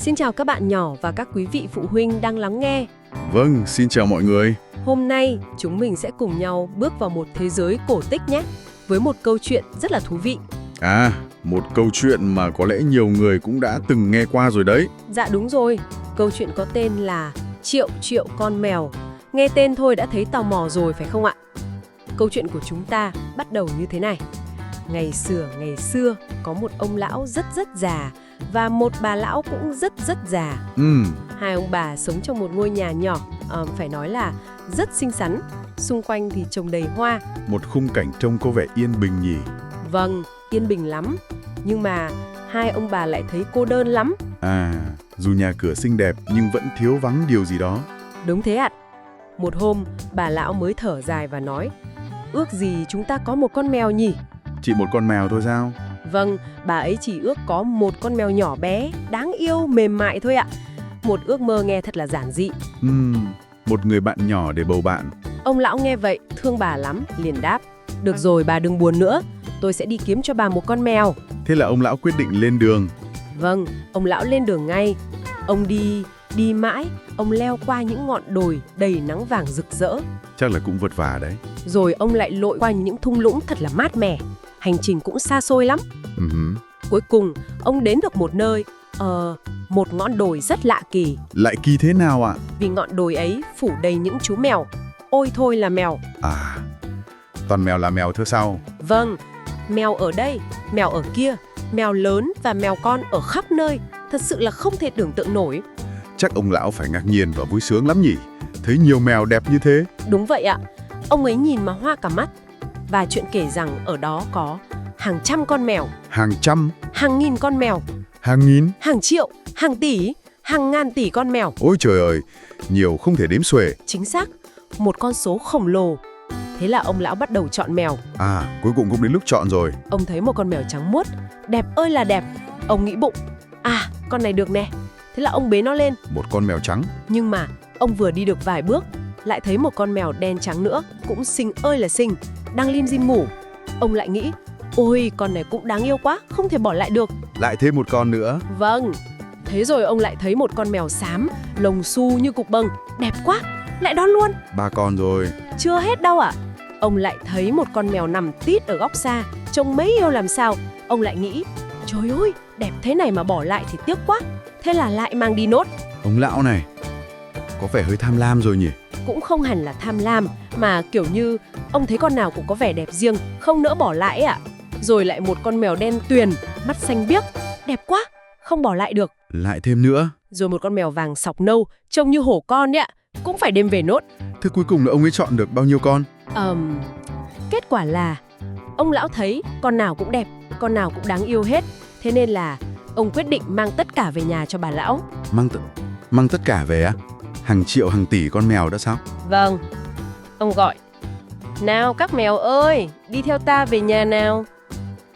Xin chào các bạn nhỏ và các quý vị phụ huynh đang lắng nghe. Vâng, xin chào mọi người. Hôm nay chúng mình sẽ cùng nhau bước vào một thế giới cổ tích nhé, với một câu chuyện rất là thú vị. Một câu chuyện mà có lẽ nhiều người cũng đã từng nghe qua rồi đấy. Dạ đúng rồi, câu chuyện có tên là Triệu Triệu Con Mèo. Nghe tên thôi đã thấy tò mò rồi phải không ạ? Câu chuyện của chúng ta bắt đầu như thế này. Ngày xưa có một ông lão rất già và một bà lão cũng rất già. Hai ông bà sống trong một ngôi nhà nhỏ, phải nói là rất xinh xắn. Xung quanh thì trồng đầy hoa. Một khung cảnh trông có vẻ yên bình nhỉ? Vâng, yên bình lắm. Nhưng mà hai ông bà lại thấy cô đơn lắm. Dù nhà cửa xinh đẹp nhưng vẫn thiếu vắng điều gì đó. Đúng thế ạ. Một hôm, bà lão mới thở dài và nói: ước gì chúng ta có một con mèo nhỉ? Chỉ một con mèo thôi sao? Vâng, bà ấy chỉ ước có một con mèo nhỏ bé, đáng yêu, mềm mại thôi ạ. Một ước mơ nghe thật là giản dị. Một người bạn nhỏ để bầu bạn. Ông lão nghe vậy, thương bà lắm, liền đáp: được rồi, bà đừng buồn nữa, tôi sẽ đi kiếm cho bà một con mèo. Thế là ông lão quyết định lên đường. Vâng, ông lão lên đường ngay. Ông đi mãi, ông leo qua những ngọn đồi đầy nắng vàng rực rỡ. Chắc là cũng vất vả đấy. Rồi ông lại lội qua những thung lũng thật là mát mẻ. Hành trình cũng xa xôi lắm. Cuối cùng, ông đến được một nơi, một ngọn đồi rất lạ kỳ. Lại kỳ thế nào ạ? Vì ngọn đồi ấy phủ đầy những chú mèo. Ôi thôi là mèo. Toàn mèo là mèo thôi sao? Vâng, mèo ở đây, mèo ở kia, mèo lớn và mèo con ở khắp nơi. Thật sự là không thể tưởng tượng nổi. Chắc ông lão phải ngạc nhiên và vui sướng lắm nhỉ? Thấy nhiều mèo đẹp như thế. Đúng vậy ạ. Ông ấy nhìn mà hoa cả mắt. Và chuyện kể rằng ở đó có hàng trăm con mèo. Hàng trăm? Hàng nghìn con mèo. Hàng nghìn? Hàng triệu, hàng tỷ, hàng ngàn tỷ con mèo. Ôi trời ơi, nhiều không thể đếm xuể. Chính xác, một con số khổng lồ. Thế là ông lão bắt đầu chọn mèo. Cuối cùng cũng đến lúc chọn rồi. Ông thấy một con mèo trắng muốt, đẹp ơi là đẹp. Ông nghĩ bụng, con này được nè. Thế là ông bế nó lên. Một con mèo trắng. Nhưng mà ông vừa đi được vài bước, lại thấy một con mèo đen trắng nữa, cũng xinh ơi là xinh, đang lim dim ngủ. Ông lại nghĩ, ôi con này cũng đáng yêu quá, không thể bỏ lại được. Lại thêm một con nữa. Vâng. Thế rồi ông lại thấy một con mèo xám, lông xù như cục bông, đẹp quá, lại đón luôn. 3 con rồi. Chưa hết đâu ạ. Ông lại thấy một con mèo nằm tít ở góc xa, trông mấy yêu làm sao. Ông lại nghĩ, trời ơi, đẹp thế này mà bỏ lại thì tiếc quá. Thế là lại mang đi nốt. Ông lão này có vẻ hơi tham lam rồi nhỉ? Cũng không hẳn là tham lam, mà kiểu như ông thấy con nào cũng có vẻ đẹp riêng, không nỡ bỏ lại ạ. Rồi lại một con mèo đen tuyền, mắt xanh biếc, đẹp quá, không bỏ lại được. Lại thêm nữa. Rồi một con mèo vàng sọc nâu, trông như hổ con đấy ạ, cũng phải đem về nốt. Thế cuối cùng là ông ấy chọn được bao nhiêu con? Kết quả là ông lão thấy con nào cũng đẹp, con nào cũng đáng yêu hết. Thế nên là ông quyết định mang tất cả về nhà cho bà lão. Mang tất cả về á? Hàng triệu hàng tỷ con mèo đó sao? Vâng. Ông gọi, nào các mèo ơi, đi theo ta về nhà nào.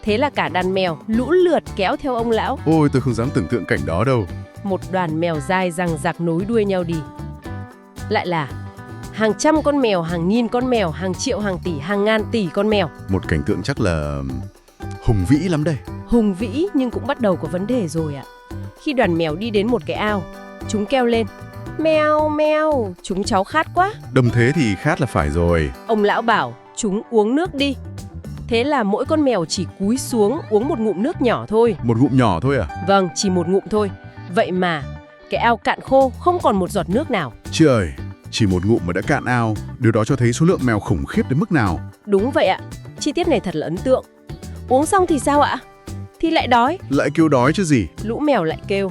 Thế là cả đàn mèo lũ lượt kéo theo ông lão. Ôi, tôi không dám tưởng tượng cảnh đó đâu. Một đoàn mèo dài dằng dặc nối đuôi nhau đi. Lại là hàng trăm con mèo, hàng nghìn con mèo, hàng triệu, hàng tỷ, hàng ngàn tỷ con mèo. Một cảnh tượng chắc là hùng vĩ lắm đây. Hùng vĩ nhưng cũng bắt đầu có vấn đề rồi ạ. Khi đoàn mèo đi đến một cái ao, chúng kêu lên, mèo mèo, chúng cháu khát quá. Đâm thế thì khát là phải rồi. Ông lão bảo chúng uống nước đi. Thế là mỗi con mèo chỉ cúi xuống uống một ngụm nước nhỏ thôi. Một ngụm nhỏ thôi à? Vâng, chỉ một ngụm thôi. Vậy mà cái ao cạn khô, không còn một giọt nước nào. Trời, chỉ một ngụm mà đã cạn ao. Điều đó cho thấy số lượng mèo khủng khiếp đến mức nào. Đúng vậy ạ. Chi tiết này thật là ấn tượng. Uống xong thì sao ạ? Thì lại đói. Lại kêu đói chứ gì. Lũ mèo lại kêu,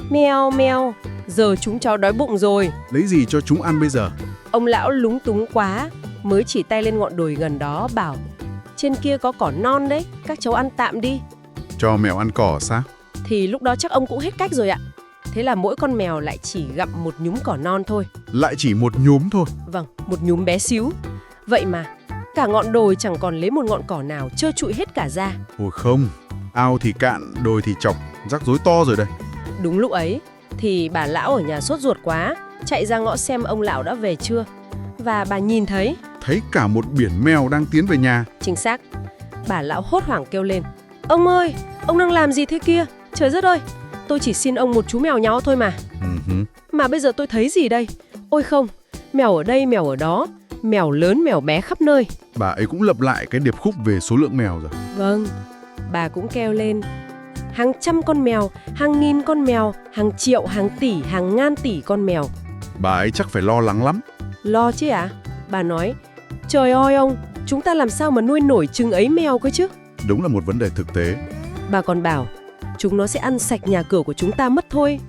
mèo mèo, giờ chúng cháu đói bụng rồi. Lấy gì cho chúng ăn bây giờ? Ông lão lúng túng quá, mới chỉ tay lên ngọn đồi gần đó bảo, trên kia có cỏ non đấy, các cháu ăn tạm đi. Cho mèo ăn cỏ sao? Thì lúc đó chắc ông cũng hết cách rồi ạ. Thế là mỗi con mèo lại chỉ gặm một nhúm cỏ non thôi. Lại chỉ một nhúm thôi? Vâng, một nhúm bé xíu. Vậy mà cả ngọn đồi chẳng còn lấy một ngọn cỏ nào, trơ trụi hết cả ra. Ôi không, ao thì cạn, đồi thì chọc, rắc rối to rồi đây. Đúng lúc ấy thì bà lão ở nhà sốt ruột quá, chạy ra ngõ xem ông lão đã về chưa. Và bà nhìn thấy cả một biển mèo đang tiến về nhà. Chính xác. Bà lão hốt hoảng kêu lên, ông ơi, ông đang làm gì thế kia? Trời đất ơi, tôi chỉ xin ông một chú mèo nhỏ thôi mà. Mà bây giờ tôi thấy gì đây? Ôi không, mèo ở đây, mèo ở đó, mèo lớn, mèo bé khắp nơi. Bà ấy cũng lặp lại cái điệp khúc về số lượng mèo rồi. Vâng, bà cũng kêu lên. Hàng trăm con mèo, hàng nghìn con mèo, hàng triệu, hàng tỷ, hàng ngàn tỷ con mèo. Bà ấy chắc phải lo lắng lắm. Lo chứ ạ? Bà nói, trời ơi ông, chúng ta làm sao mà nuôi nổi chừng ấy mèo cơ chứ? Đúng là một vấn đề thực tế. Bà còn bảo, chúng nó sẽ ăn sạch nhà cửa của chúng ta mất thôi.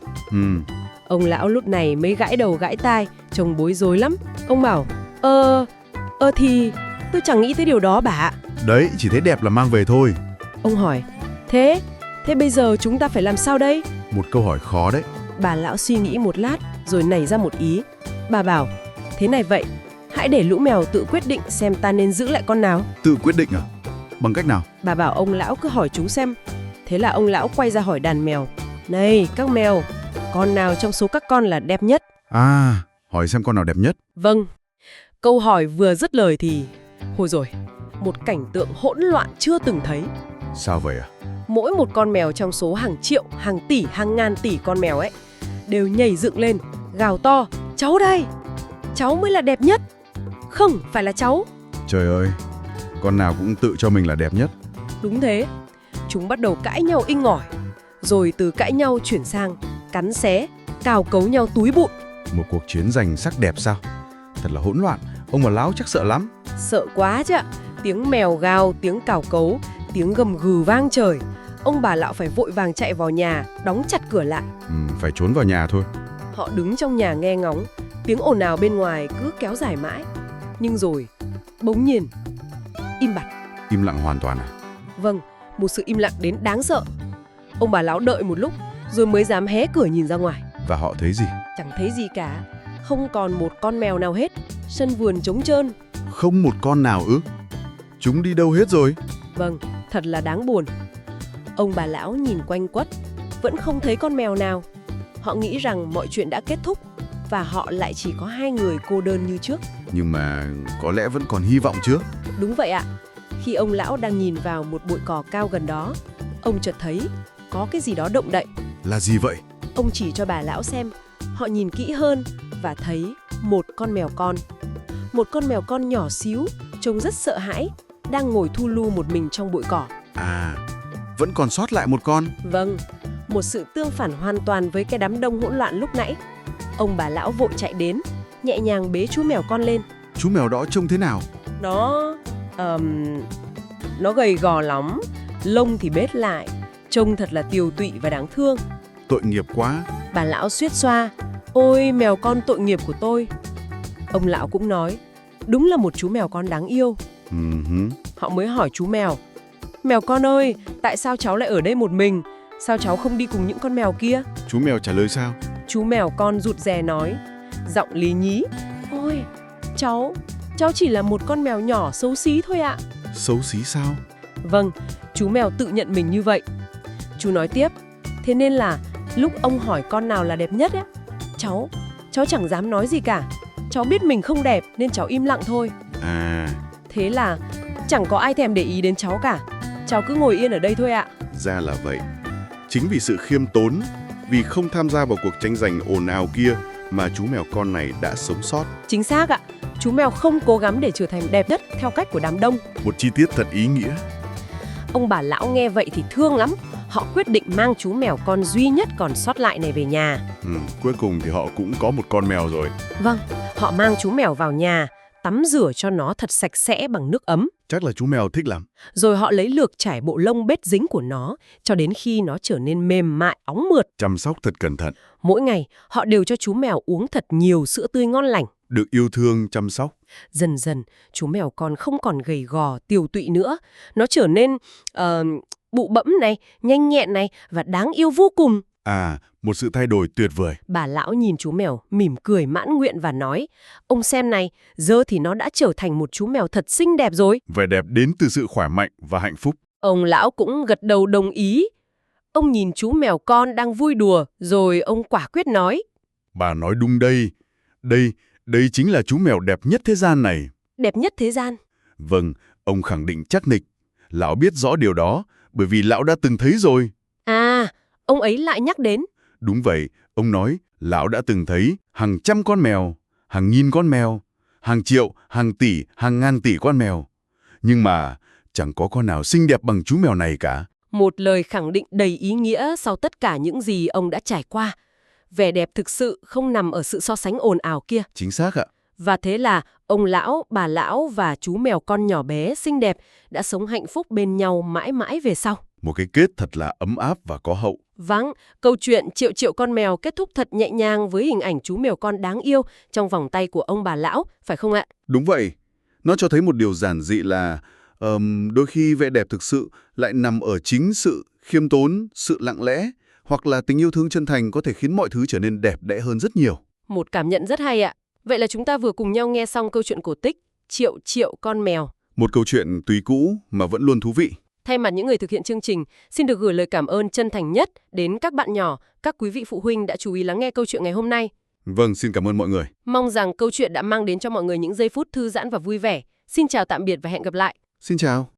Ông lão lúc này mới gãi đầu gãi tai, trông bối rối lắm. Ông bảo, thì tôi chẳng nghĩ tới điều đó bà ạ. Đấy, chỉ thấy đẹp là mang về thôi. Ông hỏi, thế bây giờ chúng ta phải làm sao đây? Một câu hỏi khó đấy. Bà lão suy nghĩ một lát rồi nảy ra một ý. Bà bảo, thế này vậy, hãy để lũ mèo tự quyết định xem ta nên giữ lại con nào. Tự quyết định à? Bằng cách nào? Bà bảo ông lão cứ hỏi chúng xem. Thế là ông lão quay ra hỏi đàn mèo. Này các mèo, con nào trong số các con là đẹp nhất? À, hỏi xem con nào đẹp nhất. Vâng. Câu hỏi vừa dứt lời thì... Hồi rồi, một cảnh tượng hỗn loạn chưa từng thấy. Sao vậy à? Mỗi một con mèo trong số hàng triệu, hàng tỷ, hàng ngàn tỷ con mèo ấy đều nhảy dựng lên, gào to, cháu đây, cháu mới là đẹp nhất. Không, phải là cháu. Trời ơi, con nào cũng tự cho mình là đẹp nhất. Đúng thế. Chúng bắt đầu cãi nhau inh ỏi. Rồi từ cãi nhau chuyển sang cắn xé, cào cấu nhau túi bụi. Một cuộc chiến giành sắc đẹp sao? Thật là hỗn loạn. Ông bà lão chắc sợ lắm. Sợ quá chứ ạ. Tiếng mèo gào, tiếng cào cấu, tiếng gầm gừ vang trời. Ông bà lão phải vội vàng chạy vào nhà, đóng chặt cửa lại. Phải trốn vào nhà thôi. Họ đứng trong nhà nghe ngóng. Tiếng ồn ào bên ngoài cứ kéo dài mãi. Nhưng rồi, bỗng nhiên, im bặt. Im lặng hoàn toàn à? Vâng, một sự im lặng đến đáng sợ. Ông bà lão đợi một lúc rồi mới dám hé cửa nhìn ra ngoài. Và họ thấy gì? Chẳng thấy gì cả. Không còn một con mèo nào hết. Sân vườn trống trơn. Không một con nào ư? Chúng đi đâu hết rồi? Vâng, thật là đáng buồn. Ông bà lão nhìn quanh quất, vẫn không thấy con mèo nào. Họ nghĩ rằng mọi chuyện đã kết thúc và họ lại chỉ có hai người cô đơn như trước. Nhưng mà có lẽ vẫn còn hy vọng chứ? Đúng vậy ạ. Khi ông lão đang nhìn vào một bụi cỏ cao gần đó, ông chợt thấy có cái gì đó động đậy. Là gì vậy? Ông chỉ cho bà lão xem. Họ nhìn kỹ hơn và thấy một con mèo con. Một con mèo con nhỏ xíu, trông rất sợ hãi, đang ngồi thu lu một mình trong bụi cỏ. À, vẫn còn sót lại một con. Vâng, một sự tương phản hoàn toàn với cái đám đông hỗn loạn lúc nãy. Ông bà lão vội chạy đến, nhẹ nhàng bế chú mèo con lên. Chú mèo đó trông thế nào? Nó gầy gò lắm, lông thì bết lại, trông thật là tiều tụy và đáng thương. Tội nghiệp quá. Bà lão suýt xoa, ôi mèo con tội nghiệp của tôi. Ông lão cũng nói, đúng là một chú mèo con đáng yêu. Họ mới hỏi chú mèo, mèo con ơi, tại sao cháu lại ở đây một mình? Sao cháu không đi cùng những con mèo kia? Chú mèo trả lời sao? Chú mèo con rụt rè nói, giọng lý nhí, ôi, cháu chỉ là một con mèo nhỏ xấu xí thôi ạ. Xấu xí sao? Vâng, chú mèo tự nhận mình như vậy. Chú nói tiếp, thế nên là lúc ông hỏi con nào là đẹp nhất ấy, cháu chẳng dám nói gì cả. Cháu biết mình không đẹp nên cháu im lặng thôi. À, thế là chẳng có ai thèm để ý đến cháu cả. Cháu cứ ngồi yên ở đây thôi ạ. ra là vậy. Chính vì sự khiêm tốn, vì không tham gia vào cuộc tranh giành ồn ào kia mà chú mèo con này đã sống sót. Chính xác ạ. Chú mèo không cố gắng để trở thành đẹp nhất theo cách của đám đông. Một chi tiết thật ý nghĩa. Ông bà lão nghe vậy thì thương lắm. Họ quyết định mang chú mèo con duy nhất còn sót lại này về nhà. Cuối cùng thì họ cũng có một con mèo rồi. Vâng, họ mang chú mèo vào nhà, tắm rửa cho nó thật sạch sẽ bằng nước ấm. Chắc là chú mèo thích lắm. Rồi họ lấy lược trải bộ lông bết dính của nó cho đến khi nó trở nên mềm mại, óng mượt. Chăm sóc thật cẩn thận. Mỗi ngày, họ đều cho chú mèo uống thật nhiều sữa tươi ngon lành. Được yêu thương, chăm sóc. Dần dần, chú mèo con không còn gầy gò, tiều tụy nữa. Nó trở nên bụ bẫm này, nhanh nhẹn này và đáng yêu vô cùng. À, một sự thay đổi tuyệt vời. Bà lão nhìn chú mèo, mỉm cười mãn nguyện và nói, ông xem này, giờ thì nó đã trở thành một chú mèo thật xinh đẹp rồi. Vẻ đẹp đến từ sự khỏe mạnh và hạnh phúc. Ông lão cũng gật đầu đồng ý. Ông nhìn chú mèo con đang vui đùa, rồi ông quả quyết nói. Bà nói đúng đây. Đây chính là chú mèo đẹp nhất thế gian này. Đẹp nhất thế gian? Vâng, ông khẳng định chắc nịch. Lão biết rõ điều đó, bởi vì lão đã từng thấy rồi. À, ông ấy lại nhắc đến. Đúng vậy, ông nói, lão đã từng thấy hàng trăm con mèo, hàng nghìn con mèo, hàng triệu, hàng tỷ, hàng ngàn tỷ con mèo. Nhưng mà chẳng có con nào xinh đẹp bằng chú mèo này cả. Một lời khẳng định đầy ý nghĩa sau tất cả những gì ông đã trải qua. Vẻ đẹp thực sự không nằm ở sự so sánh ồn ào kia. Chính xác ạ. Và thế là ông lão, bà lão và chú mèo con nhỏ bé xinh đẹp đã sống hạnh phúc bên nhau mãi mãi về sau. Một cái kết thật là ấm áp và có hậu. Vâng, câu chuyện triệu triệu con mèo kết thúc thật nhẹ nhàng với hình ảnh chú mèo con đáng yêu trong vòng tay của ông bà lão, phải không ạ? Đúng vậy. Nó cho thấy một điều giản dị là đôi khi vẻ đẹp thực sự lại nằm ở chính sự khiêm tốn, sự lặng lẽ, hoặc là tình yêu thương chân thành có thể khiến mọi thứ trở nên đẹp đẽ hơn rất nhiều. Một cảm nhận rất hay ạ. Vậy là chúng ta vừa cùng nhau nghe xong câu chuyện cổ tích Triệu triệu con mèo. Một câu chuyện tùy cũ mà vẫn luôn thú vị. Thay mặt những người thực hiện chương trình, xin được gửi lời cảm ơn chân thành nhất đến các bạn nhỏ, các quý vị phụ huynh đã chú ý lắng nghe câu chuyện ngày hôm nay. Vâng, xin cảm ơn mọi người. Mong rằng câu chuyện đã mang đến cho mọi người những giây phút thư giãn và vui vẻ. Xin chào tạm biệt và hẹn gặp lại. Xin chào.